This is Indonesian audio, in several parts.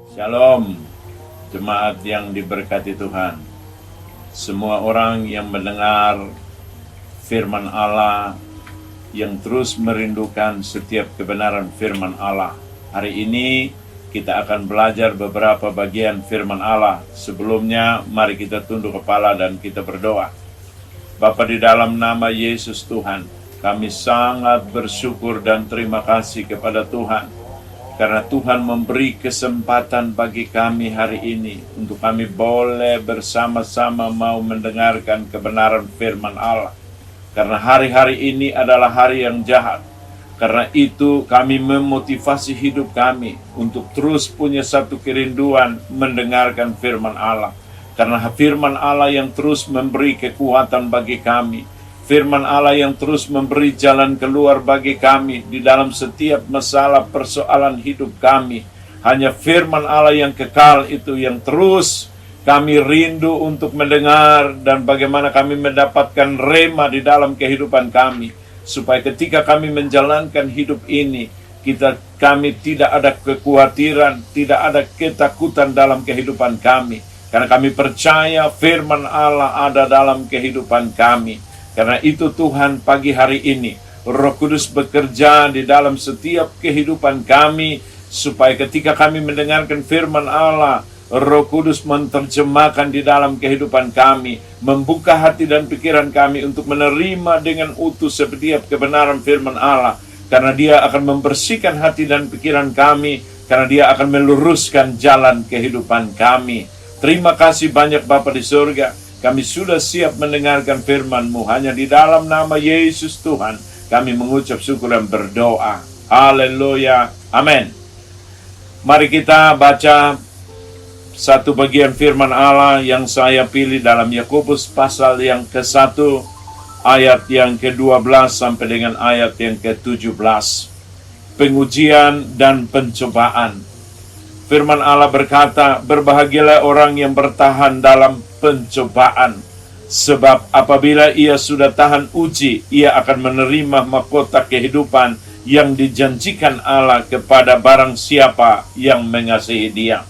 Shalom, jemaat yang diberkati Tuhan. Semua orang yang mendengar firman Allah, yang terus merindukan setiap kebenaran firman Allah. Hari ini kita akan belajar beberapa bagian firman Allah. Sebelumnya, mari kita tunduk kepala dan kita berdoa. Bapa, di dalam nama Yesus Tuhan, kami sangat bersyukur dan terima kasih kepada Tuhan. Karena Tuhan memberi kesempatan bagi kami hari ini untuk kami boleh bersama-sama mau mendengarkan kebenaran firman Allah. Karena hari-hari ini adalah hari yang jahat. Karena itu kami memotivasi hidup kami untuk terus punya satu kerinduan mendengarkan firman Allah. Karena firman Allah yang terus memberi kekuatan bagi kami. Firman Allah yang terus memberi jalan keluar bagi kami di dalam setiap masalah persoalan hidup kami. Hanya firman Allah yang kekal itu yang terus kami rindu untuk mendengar, dan bagaimana kami mendapatkan rema di dalam kehidupan kami. Supaya ketika kami menjalankan hidup ini, kami tidak ada kekhawatiran, tidak ada ketakutan dalam kehidupan kami. Karena kami percaya firman Allah ada dalam kehidupan kami. Karena itu Tuhan, pagi hari ini Roh Kudus bekerja di dalam setiap kehidupan kami, supaya ketika kami mendengarkan firman Allah, Roh Kudus menerjemahkan di dalam kehidupan kami, membuka hati dan pikiran kami untuk menerima dengan utuh setiap kebenaran firman Allah. Karena Dia akan membersihkan hati dan pikiran kami, karena Dia akan meluruskan jalan kehidupan kami. Terima kasih banyak Bapa di surga. Kami sudah siap mendengarkan firman-Mu. Hanya di dalam nama Yesus Tuhan kami mengucap syukur dan berdoa. Haleluya. Amin. Mari kita baca satu bagian firman Allah yang saya pilih dalam Yakobus pasal yang ke-1, ayat yang ke-12 sampai dengan ayat yang ke-17. Pengujian dan pencobaan. Firman Allah berkata, berbahagialah orang yang bertahan dalam pencobaan, sebab apabila ia sudah tahan uji, ia akan menerima mahkota kehidupan yang dijanjikan Allah kepada barang siapa yang mengasihi Dia.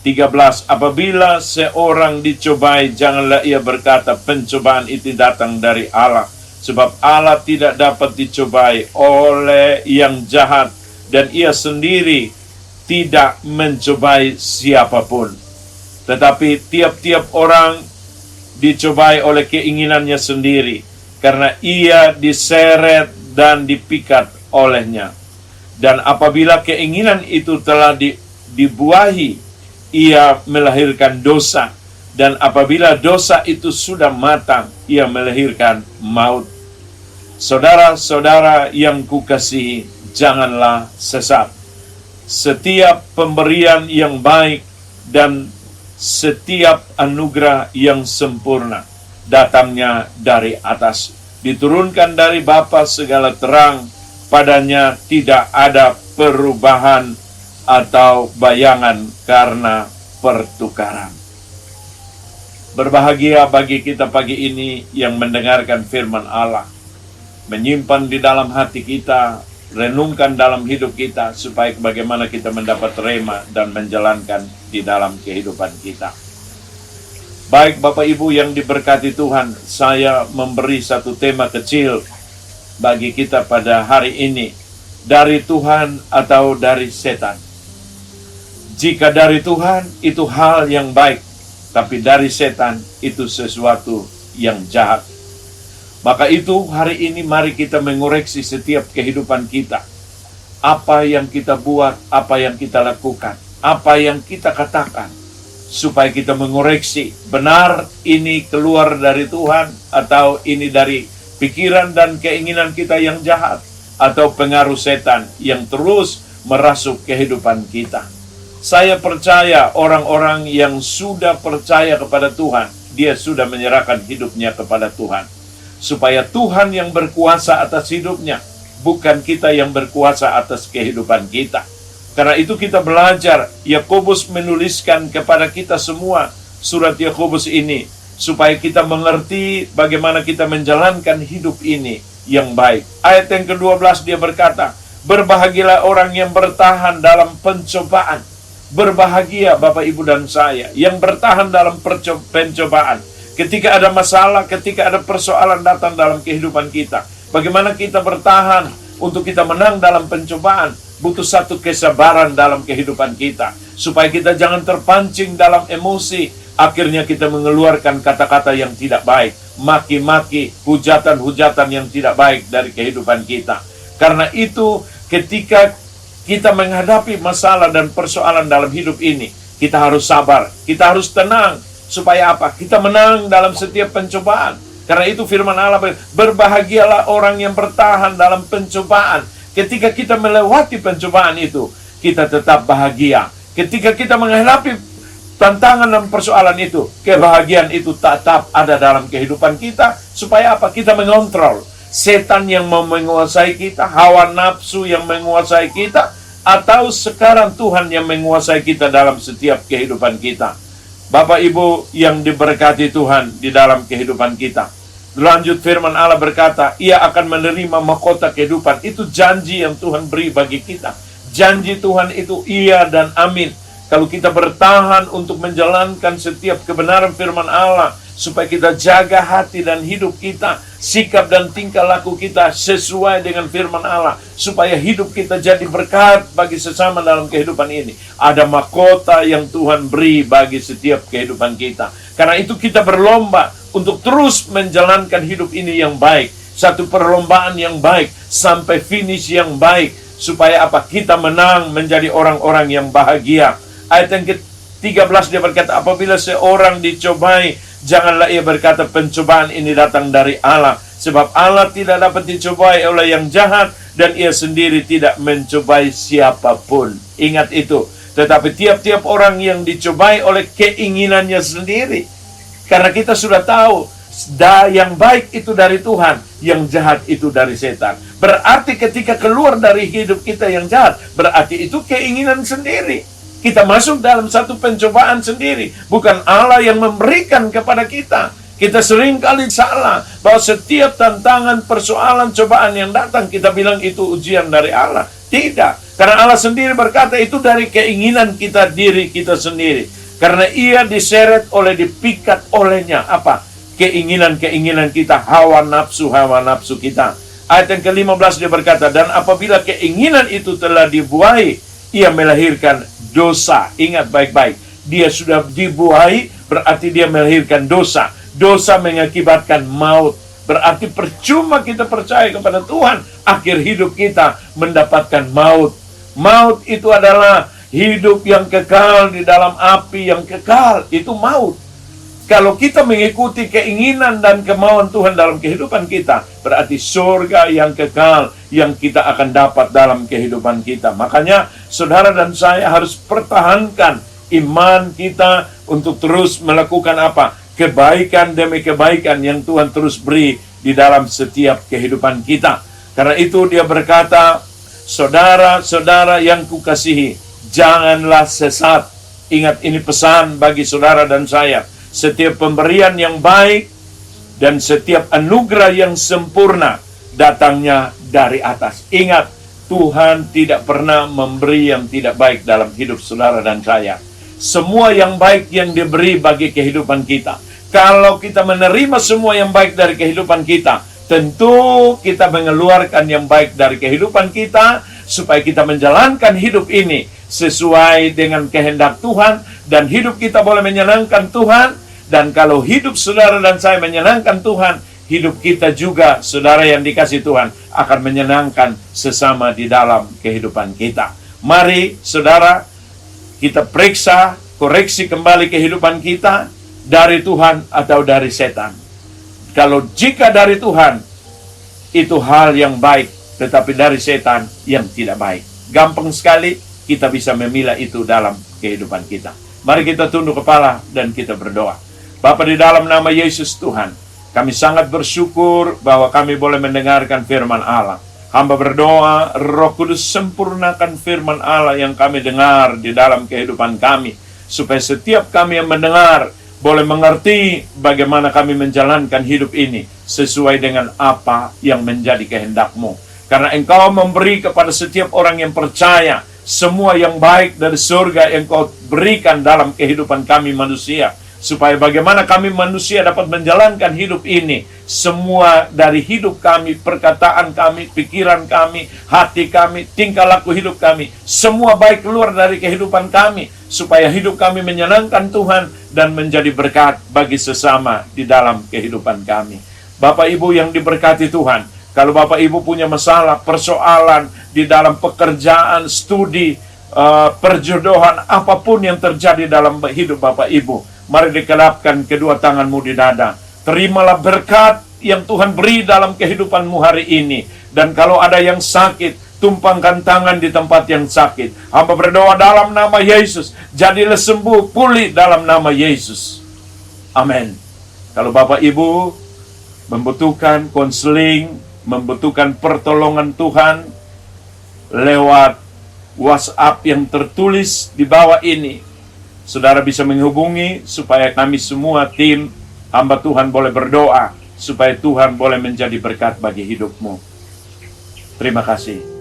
13. Apabila seorang dicobai, janganlah ia berkata pencobaan itu datang dari Allah, sebab Allah tidak dapat dicobai oleh yang jahat, dan ia sendiri tidak mencobai siapapun. Tetapi tiap-tiap orang dicobai oleh keinginannya sendiri, karena ia diseret dan dipikat olehnya. Dan apabila keinginan itu telah dibuahi, ia melahirkan dosa. Dan apabila dosa itu sudah matang, ia melahirkan maut. Saudara-saudara yang kukasihi, janganlah sesat. Setiap pemberian yang baik dan setiap anugerah yang sempurna datangnya dari atas, diturunkan dari Bapa segala terang, padanya tidak ada perubahan atau bayangan karena pertukaran. Berbahagia bagi kita pagi ini yang mendengarkan firman Allah, menyimpan di dalam hati kita, renungkan dalam hidup kita, supaya bagaimana kita mendapat rema dan menjalankan di dalam kehidupan kita. Baik Bapak Ibu yang diberkati Tuhan, saya memberi satu tema kecil bagi kita pada hari ini. Dari Tuhan atau dari setan? Jika dari Tuhan itu hal yang baik, tapi dari setan itu sesuatu yang jahat. Maka itu hari ini mari kita mengoreksi setiap kehidupan kita. Apa yang kita buat, apa yang kita lakukan, apa yang kita katakan, supaya kita mengoreksi benar ini keluar dari Tuhan, atau ini dari pikiran dan keinginan kita yang jahat, atau pengaruh setan yang terus merasuk kehidupan kita. Saya percaya orang-orang yang sudah percaya kepada Tuhan, dia sudah menyerahkan hidupnya kepada Tuhan. Supaya Tuhan yang berkuasa atas hidupnya, bukan kita yang berkuasa atas kehidupan kita. Karena itu kita belajar, Yakobus menuliskan kepada kita semua surat Yakobus ini, supaya kita mengerti bagaimana kita menjalankan hidup ini yang baik. Ayat yang ke-12 dia berkata, berbahagialah orang yang bertahan dalam pencobaan. Berbahagia Bapak Ibu dan saya yang bertahan dalam pencobaan. Ketika ada masalah, ketika ada persoalan datang dalam kehidupan kita, bagaimana kita bertahan untuk kita menang dalam pencobaan? Butuh satu kesabaran dalam kehidupan kita, supaya kita jangan terpancing dalam emosi. Akhirnya kita mengeluarkan kata-kata yang tidak baik, maki-maki, hujatan-hujatan yang tidak baik dari kehidupan kita. Karena itu, ketika kita menghadapi masalah dan persoalan dalam hidup ini, kita harus sabar, kita harus tenang. Supaya apa? Kita menang dalam setiap pencobaan. Karena itu firman Allah, berbahagialah orang yang bertahan dalam pencobaan. Ketika kita melewati pencobaan itu, kita tetap bahagia. Ketika kita menghadapi tantangan dan persoalan itu, kebahagiaan itu tetap ada dalam kehidupan kita. Supaya apa? Kita mengontrol setan yang mau menguasai kita, hawa nafsu yang menguasai kita, atau sekarang Tuhan yang menguasai kita dalam setiap kehidupan kita. Bapak Ibu yang diberkati Tuhan di dalam kehidupan kita. Lanjut firman Allah berkata, Ia akan menerima mahkota kehidupan. Itu janji yang Tuhan beri bagi kita. Janji Tuhan itu iya dan amin. Kalau kita bertahan untuk menjalankan setiap kebenaran firman Allah, supaya kita jaga hati dan hidup kita, sikap dan tingkah laku kita sesuai dengan firman Allah, supaya hidup kita jadi berkat bagi sesama dalam kehidupan ini. Ada mahkota yang Tuhan beri bagi setiap kehidupan kita. Karena itu kita berlomba untuk terus menjalankan hidup ini yang baik. Satu perlombaan yang baik sampai finish yang baik. Supaya apa? Kita menang menjadi orang-orang yang bahagia. Ayat yang ke-13 dia berkata, apabila seorang dicobai, janganlah ia berkata pencobaan ini datang dari Allah. Sebab Allah tidak dapat dicobai oleh yang jahat, dan ia sendiri tidak mencobai siapapun. Ingat itu. Tetapi tiap-tiap orang yang dicobai oleh keinginannya sendiri. Karena kita sudah tahu, yang baik itu dari Tuhan, yang jahat itu dari setan. Berarti ketika keluar dari hidup kita yang jahat, berarti itu keinginan sendiri. Kita masuk dalam satu pencobaan sendiri. Bukan Allah yang memberikan kepada kita. Kita seringkali salah bahwa setiap tantangan, persoalan, cobaan yang datang, kita bilang itu ujian dari Allah. Tidak. Karena Allah sendiri berkata itu dari keinginan kita, diri kita sendiri. Karena ia diseret oleh, dipikat olehnya. Apa? Keinginan-keinginan kita, hawa nafsu kita. Ayat yang ke-15 dia berkata, dan apabila keinginan itu telah dibuai, ia melahirkan dosa. Ingat baik-baik. Dia sudah dibuai, berarti dia melahirkan dosa. Dosa mengakibatkan maut. Berarti percuma kita percaya kepada Tuhan, akhir hidup kita mendapatkan maut. Maut itu adalah hidup yang kekal di dalam api yang kekal. Itu maut. Kalau kita mengikuti keinginan dan kemauan Tuhan dalam kehidupan kita, berarti surga yang kekal yang kita akan dapat dalam kehidupan kita. Makanya saudara dan saya harus pertahankan iman kita untuk terus melakukan apa? Kebaikan demi kebaikan yang Tuhan terus beri di dalam setiap kehidupan kita. Karena itu dia berkata, saudara-saudara yang kukasihi, janganlah sesat. Ingat, ini pesan bagi saudara dan saya. Setiap pemberian yang baik dan setiap anugerah yang sempurna datangnya dari atas. Ingat, Tuhan tidak pernah memberi yang tidak baik dalam hidup saudara dan saya. Semua yang baik yang diberi bagi kehidupan kita. Kalau kita menerima semua yang baik dari kehidupan kita, tentu kita mengeluarkan yang baik dari kehidupan kita, supaya kita menjalankan hidup ini sesuai dengan kehendak Tuhan, dan hidup kita boleh menyenangkan Tuhan. Dan kalau hidup saudara dan saya menyenangkan Tuhan, hidup kita juga, saudara yang dikasih Tuhan, akan menyenangkan sesama di dalam kehidupan kita. Mari saudara, kita periksa, koreksi kembali kehidupan kita, dari Tuhan atau dari setan. Kalau jika dari Tuhan, itu hal yang baik, tetapi dari setan yang tidak baik. Gampang sekali kita bisa memilah itu dalam kehidupan kita. Mari kita tunduk kepala dan kita berdoa. Bapa, di dalam nama Yesus Tuhan, kami sangat bersyukur bahwa kami boleh mendengarkan firman Allah. Hamba berdoa, Roh Kudus sempurnakan firman Allah yang kami dengar di dalam kehidupan kami, supaya setiap kami yang mendengar boleh mengerti bagaimana kami menjalankan hidup ini sesuai dengan apa yang menjadi kehendak-Mu. Karena Engkau memberi kepada setiap orang yang percaya semua yang baik dari surga yang Kau berikan dalam kehidupan kami manusia. Supaya bagaimana kami manusia dapat menjalankan hidup ini, semua dari hidup kami, perkataan kami, pikiran kami, hati kami, tingkah laku hidup kami, semua baik keluar dari kehidupan kami, supaya hidup kami menyenangkan Tuhan dan menjadi berkat bagi sesama di dalam kehidupan kami. Bapak Ibu yang diberkati Tuhan, kalau Bapak Ibu punya masalah, persoalan di dalam pekerjaan, studi, perjodohan, apapun yang terjadi dalam hidup Bapak Ibu, mari dikelapkan kedua tanganmu di dada. Terimalah berkat yang Tuhan beri dalam kehidupanmu hari ini. Dan kalau ada yang sakit, tumpangkan tangan di tempat yang sakit. Hamba berdoa dalam nama Yesus, jadilah sembuh, pulih dalam nama Yesus. Amin. Kalau Bapak Ibu membutuhkan konseling, membutuhkan pertolongan Tuhan, lewat WhatsApp yang tertulis di bawah ini, saudara bisa menghubungi supaya kami semua tim hamba Tuhan boleh berdoa supaya Tuhan boleh menjadi berkat bagi hidupmu. Terima kasih.